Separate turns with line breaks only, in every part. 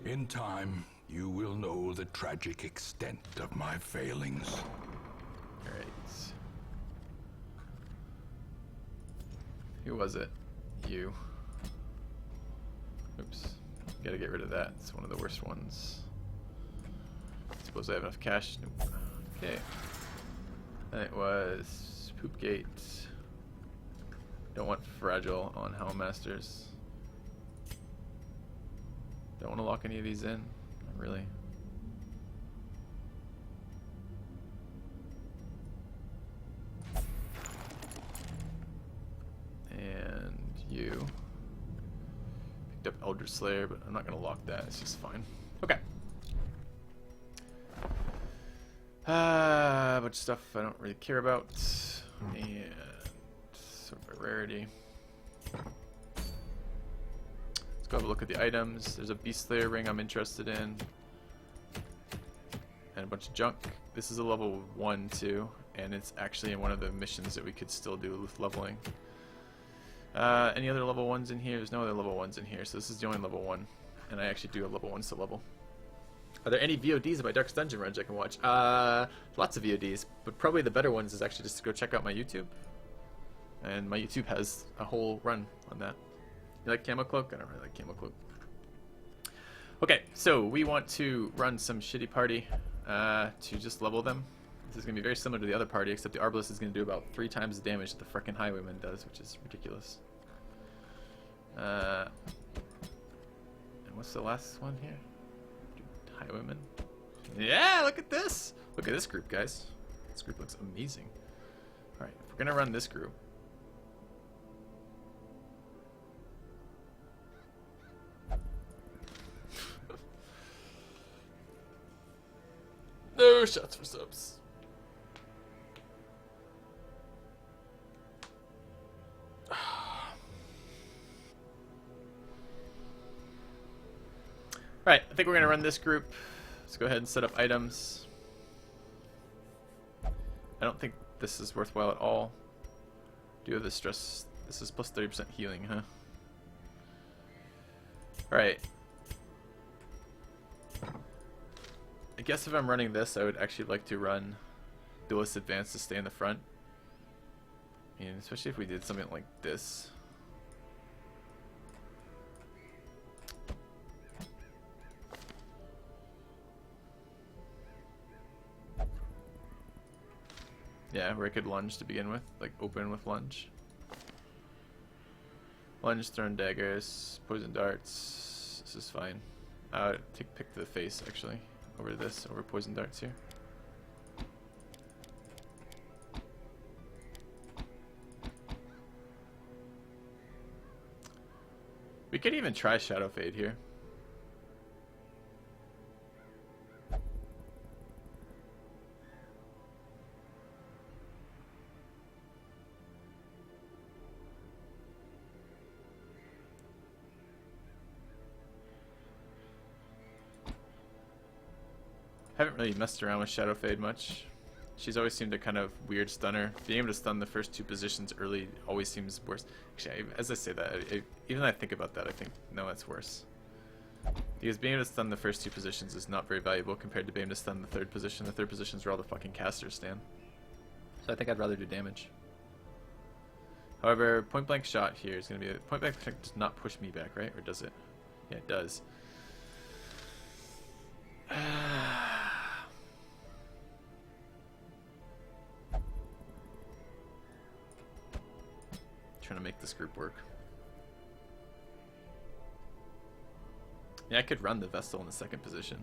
In time, you will know the tragic extent of my failings.
Alright. Who was it? You. Oops. Gotta get rid of that. It's one of the worst ones. Suppose I have enough cash. Nope. Okay. And it was Poopgate. Don't want Fragile on Helm Masters. Don't want to lock any of these in. Not really. And you. Picked up Elder Slayer, but I'm not going to lock that. It's just fine. Okay. A bunch of stuff I don't really care about. And sort of a rarity. Let's go have a look at the items. There's a Beast Slayer ring I'm interested in. And a bunch of junk. This is a level 1 too. And it's actually in one of the missions that we could still do with leveling. Any other level 1s in here? There's no other level 1s in here. So this is the only level 1. And I actually do have level 1s to level. Are there any VODs of my Darkest Dungeon runs I can watch? Lots of VODs, but probably the better ones is actually just to go check out my YouTube. And my YouTube has a whole run on that. You like Camo Cloak? I don't really like Camo Cloak. Okay, so we want to run some shitty party to just level them. This is going to be very similar to the other party, except the Arbalest is going to do about 3 times the damage that the frickin' Highwayman does, which is ridiculous. And what's the last one here? Highwayman. Yeah, look at this! Look at this group, guys. This group looks amazing. Alright, if we're gonna run this group. No shots for subs. Right, I think we're going to run this group. Let's go ahead and set up items. I don't think this is worthwhile at all. Do have the stress. This is plus 30% healing, huh? Alright. I guess if I'm running this, I would actually like to run Duelist Advance to stay in the front. I mean, especially if we did something like this. Yeah, where I could lunge to begin with, like open with lunge. Lunge, thrown daggers, poison darts. This is fine. Pick the face actually over this, over poison darts here. We could even try Shadow Fade here. Haven't really messed around with Shadow Fade much. She's always seemed a kind of weird stunner. Being able to stun the first 2 positions early always seems worse. Actually, as I say that, even when I think about that, I think, no, that's worse. Because being able to stun the first 2 positions is not very valuable compared to being able to stun the 3rd position. The 3rd position is where all the fucking casters stand. So I think I'd rather do damage. However, point blank shot here is going to be... Point blank shot does not push me back, right? Or does it? Yeah, it does. Trying to make this group work. Yeah, I could run the Vestal in the 2nd position.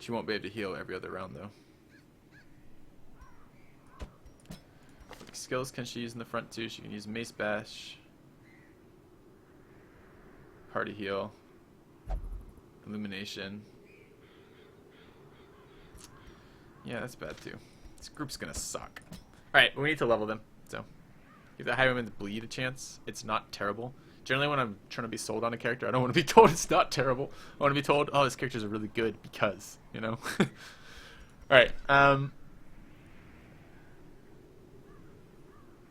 She won't be able to heal every other round though. What skills can she use in the front too? She can use Mace Bash, Party Heal, Illumination. Yeah, that's bad too. This group's gonna suck. Alright, we need to level them. So, give the Highwayman Bleed a chance. It's not terrible. Generally, when I'm trying to be sold on a character, I don't want to be told it's not terrible. I want to be told, oh, this characters are really good because, you know? Alright,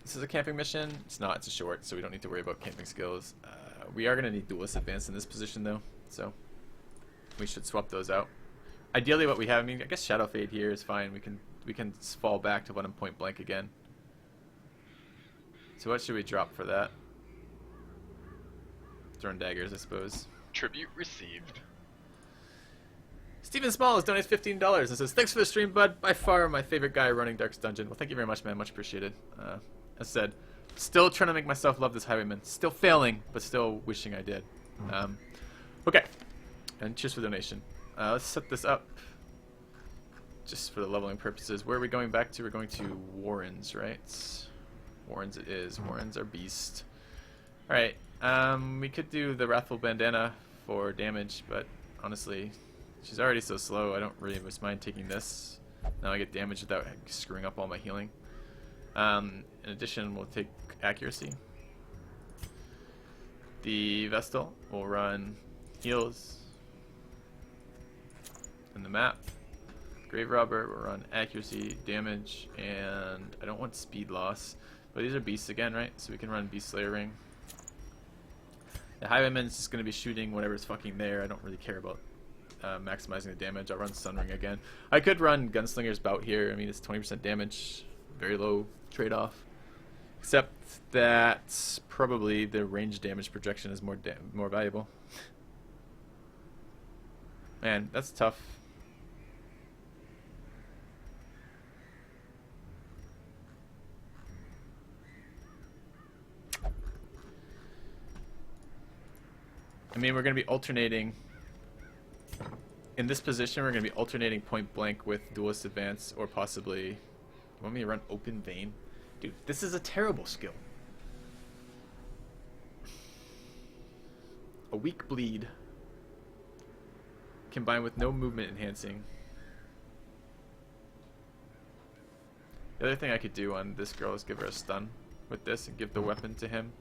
this is a camping mission. It's not, it's a short, so we don't need to worry about camping skills. We are going to need duelist advance in this position though, so we should swap those out. Ideally what we have, I mean, I guess Shadow Fade here is fine. We can fall back to 1 and point blank again. So what should we drop for that? Throwing daggers, I suppose.
Tribute received.
Stephen Small has donated $15 and says, "Thanks for the stream, bud. By far my favorite guy running Darkest Dungeon." Well, thank you very much, man. Much appreciated. As said, still trying to make myself love this Highwayman. Still failing, but still wishing I did. Okay. And cheers for the donation. Let's set this up just for the leveling purposes. Where are we going back to? We're going to Warrens, right? Warrens it is. Warrens are beast. Alright. We could do the Wrathful Bandana for damage, but honestly, she's already so slow, I don't really mind taking this. Now I get damage without screwing up all my healing. In addition, we'll take accuracy. The Vestal will run heals in the map. Grave Robber will run accuracy, damage, and I don't want speed loss. But these are beasts again, right? So we can run Beast Slayer Ring. The Highwayman's just going to be shooting whatever's fucking there. I don't really care about maximizing the damage. I'll run Sun Ring again. I could run Gunslinger's Bout here. I mean, it's 20% damage. Very low trade-off. Except that probably the range damage projection is more valuable. Man, that's tough. I mean, we're going to be alternating. In this position, we're going to be alternating point blank with duelist advance, or possibly. You want me to run open vein? Dude, this is a terrible skill. A weak bleed combined with no movement enhancing. The other thing I could do on this girl is give her a stun with this and give the weapon to him.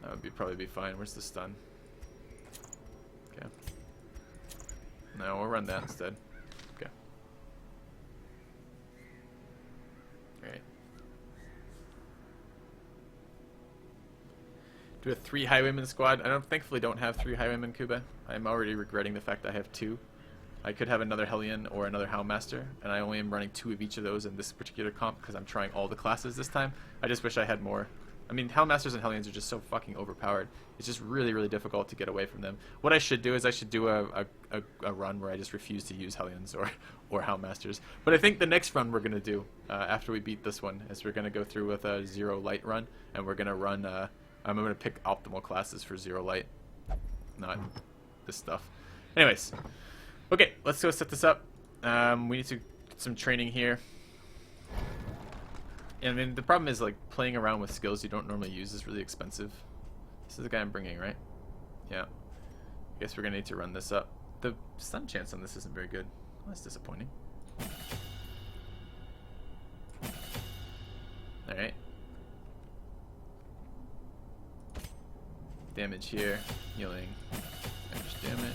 That would probably be fine. Where's the stun? Okay. No, we'll run that instead. Okay. Alright. Do a 3 Highwayman squad. I thankfully don't have 3 Highwayman Kuba. I'm already regretting the fact that I have 2. I could have another Hellion or another Houndmaster, and I only am running 2 of each of those in this particular comp because I'm trying all the classes this time. I just wish I had more. I mean, Houndmasters and Hellions are just so fucking overpowered. It's just really, really difficult to get away from them. What I should do is I should do a run where I just refuse to use Hellions or Houndmasters. But I think the next run we're going to do, after we beat this one, is we're going to go through with a Zero Light run, and we're going to run, I'm going to pick optimal classes for Zero Light, not this stuff. Anyways, okay, let's go set this up. We need to get some training here. I mean, the problem is, like, playing around with skills you don't normally use is really expensive. This is the guy I'm bringing, right? Yeah. I guess we're going to need to run this up. The stun chance on this isn't very good. Well, that's disappointing. Alright. Damage here. Healing. Extra damage.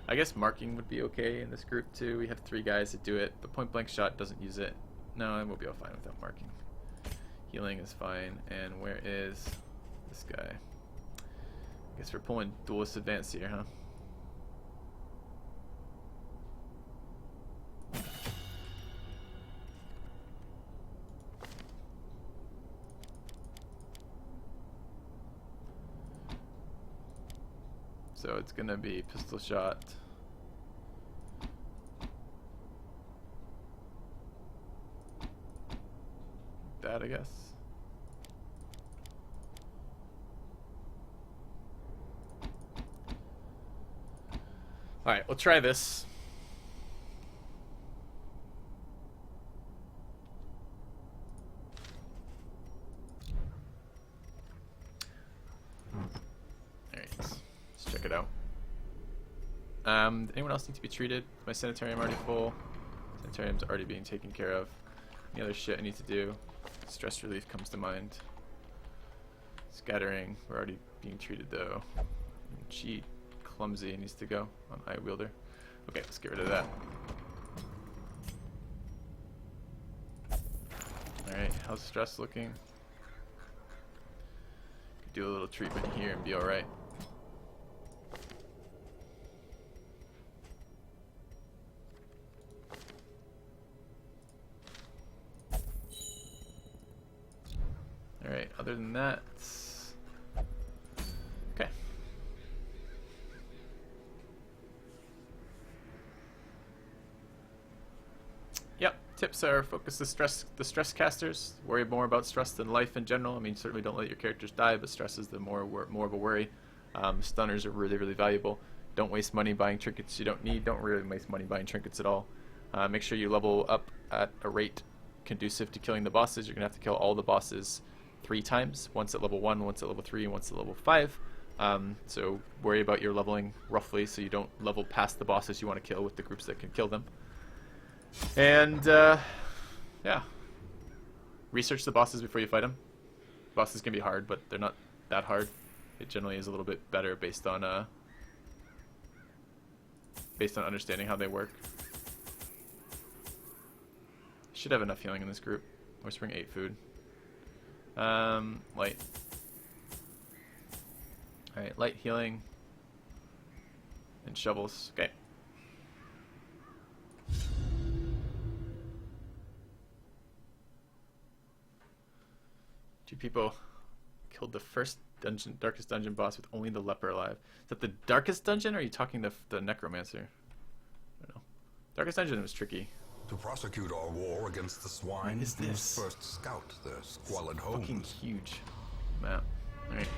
I guess marking would be okay in this group, too. We have 3 guys that do it. The point blank shot doesn't use it. No, I will be all fine without marking. Healing is fine. And where is this guy? I guess we're pulling duelist advance here, huh? So it's gonna be pistol shot. That, I guess. Alright, we'll try this. Alright, let's check it out. Anyone else need to be treated? My sanitarium already full. Sanitarium's already being taken care of. Any other shit I need to do? Stress relief comes to mind. Scattering, we're already being treated though. Cheat, clumsy needs to go on Eye Wielder. Okay, let's get rid of that. Alright, how's stress looking? Do a little treatment here and be alright. Alright, other than that, okay. Yep, tips are focus the stress casters. Worry more about stress than life in general. I mean, certainly don't let your characters die, but stress is the more of a worry. Stunners are really valuable. Don't waste money buying trinkets you don't need. Don't really waste money buying trinkets at all. Make sure you level up at a rate conducive to killing the bosses. You're gonna have to kill all the bosses 3 times, once at level 1, once at level 3, and once at level 5. So worry about your leveling roughly so you don't level past the bosses you want to kill with the groups that can kill them. And yeah, research the bosses before you fight them. Bosses can be hard, but they're not that hard. It generally is a little bit better based on understanding how they work. Should have enough healing in this group. Whispering 8 food. Light. Alright, light healing. And shovels. Okay. 2 people killed the first darkest dungeon boss with only the leper alive. Is that the darkest dungeon, or are you talking the necromancer? I don't know. Darkest dungeon was tricky.
To prosecute our war against the swine,
What is
we
this?
must first scout their squalid
Fucking
homes.
huge map. Alright.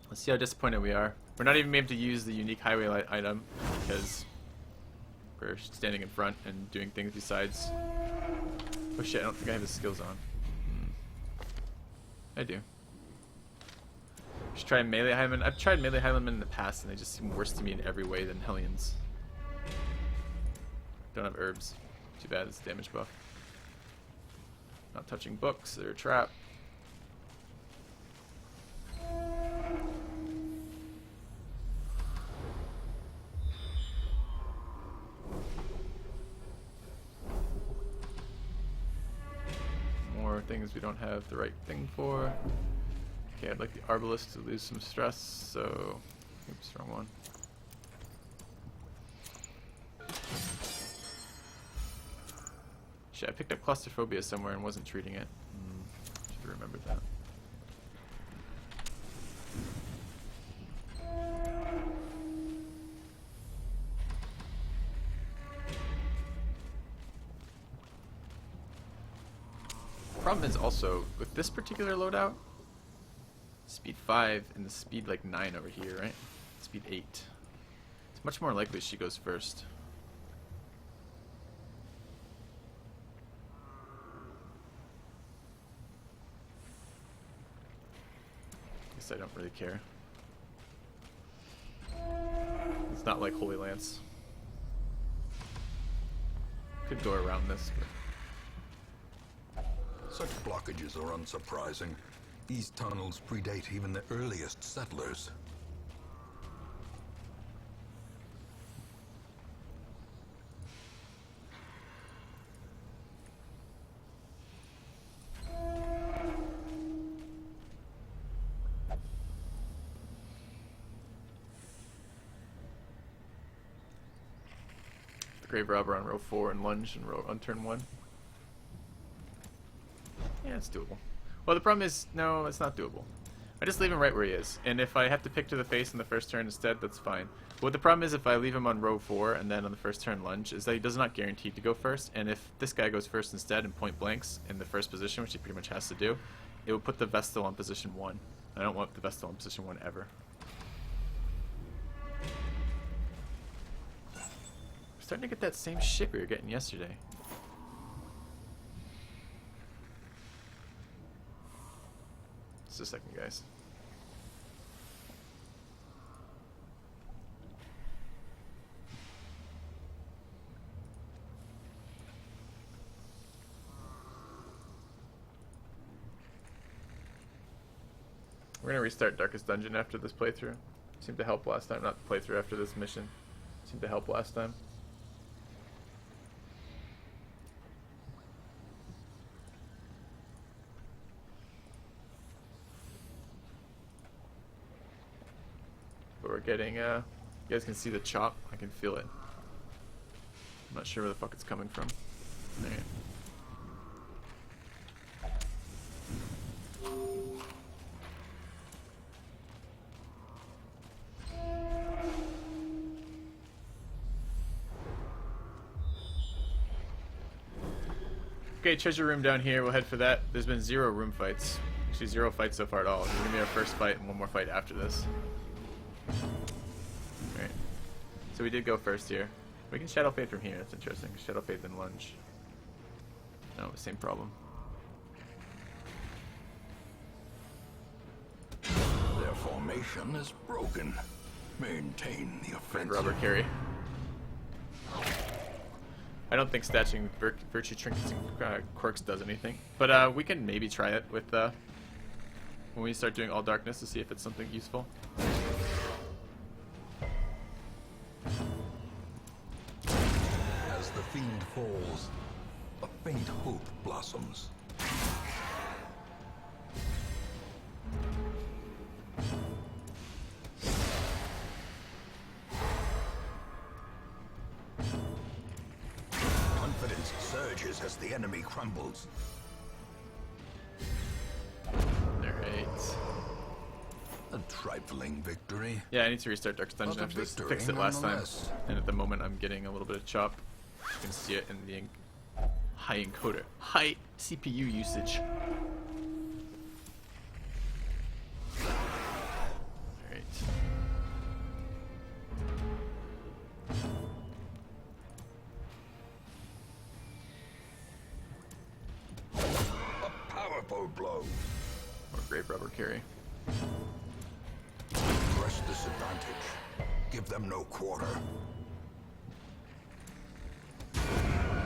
Let's see how disappointed we are. We're not even able to use the unique highway light item because we're standing in front and doing things besides. Oh shit, I don't think I have the skills on. I do. Just try melee Highlandmen. I've tried melee Highlandmen in the past and they just seem worse to me in every way than Hellions. Don't have herbs. Too bad, it's a damage buff. Not touching books, they're a trap. More things we don't have the right thing for. Okay, I'd like the Arbalist to lose some stress, so oops, wrong one. Shit, I picked up claustrophobia somewhere and wasn't treating it. Should have remembered that. Problem is also, with this particular loadout, speed 5 and the speed like 9 over here, right? Speed 8. It's much more likely she goes first. Guess I don't really care. It's not like Holy Lance. Could go around this, but
Such blockages are unsurprising. These tunnels predate even the earliest settlers.
the Grave Robber on row 4 and lunge on turn 1. Yeah, it's doable. Well, the problem is, no, it's not doable. I just leave him right where he is, and if I have to pick to the face in the first turn instead, that's fine. What the problem is, if I leave him on row 4 and then on the first turn lunge, is that he does not guaranteed to go first, and if this guy goes first instead and point blanks in the first position, which he pretty much has to do, it will put the Vestal on position 1. I don't want the Vestal on position 1 ever. We're starting to get that same shit we were getting yesterday. Just a second, guys. We're gonna restart Darkest Dungeon after this playthrough. Seemed to help last time. Not the playthrough, after this mission. Seemed to help last time. we're getting, you guys can see the chop. I can feel it. I'm not sure where the fuck it's coming from. Alright. Okay, treasure room down here. We'll head for that. There's been 0 room fights. Actually, 0 fights so far at all. This is going to be our first fight and one more fight after this. Alright. So we did go first here. We can Shadow Fade from here. That's interesting. Shadow Fade then lunge. No, same problem.
Their formation is broken. Maintain the offensive.
Rubber carry. I don't think stashing Virtue Trinkets and Quirks does anything. But we can maybe try it with when we start doing All Darkness to see if it's something useful.
As the fiend falls, a faint hope blossoms. Confidence surges as the enemy crumbles.
Alright.
A trifling victory.
Yeah, I need to restart Darkest Dungeon after this. Fixed it last time. And at the moment I'm getting a little bit of chop. You can see it in the high encoder. High CPU usage. Alright.
A powerful blow.
Or Grave Rubber carry.
Press this advantage. Give them no quarter.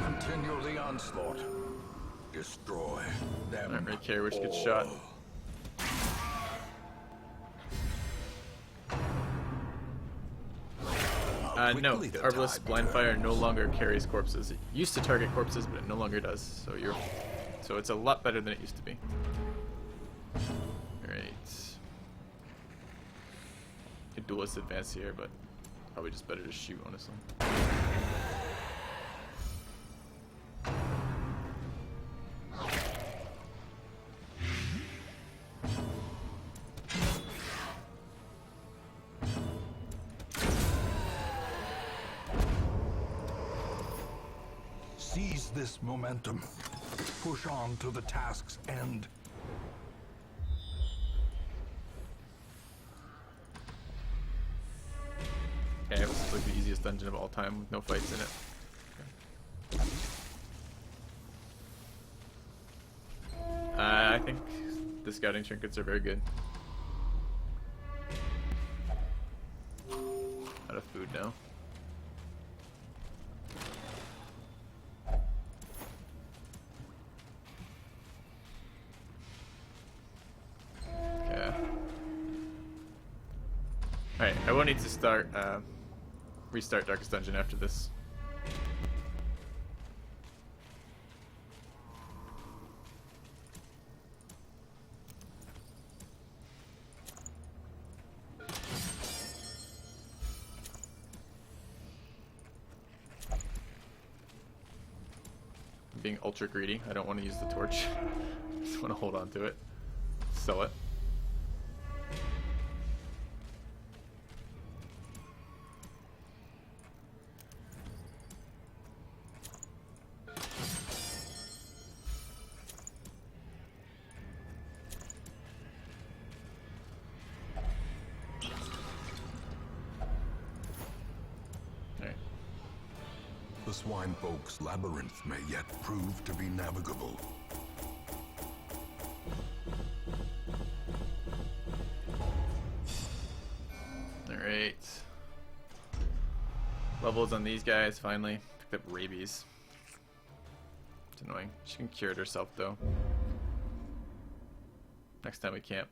Continue the onslaught. Destroy them.
Alright, carry which gets shot. No, Arbalest Blindfire no longer carries corpses. It used to target corpses, but it no longer does. So it's a lot better than it used to be. Alright. Could duelist advance here, but probably just better to shoot, honestly.
Seize this momentum. Push on to the task's end.
Okay, this is like the easiest dungeon of all time with no fights in it. Okay. I think the scouting trinkets are very good. Out of food now. Okay. Alright, I will need to start restart Darkest Dungeon after this. I'm being ultra greedy. I don't want to use the torch. I just want to hold on to it. Sell it.
The swine folk's labyrinth may yet prove to be navigable.
Alright. Levels on these guys, finally. Picked up rabies. It's annoying. She can cure it herself, though. Next time we camp.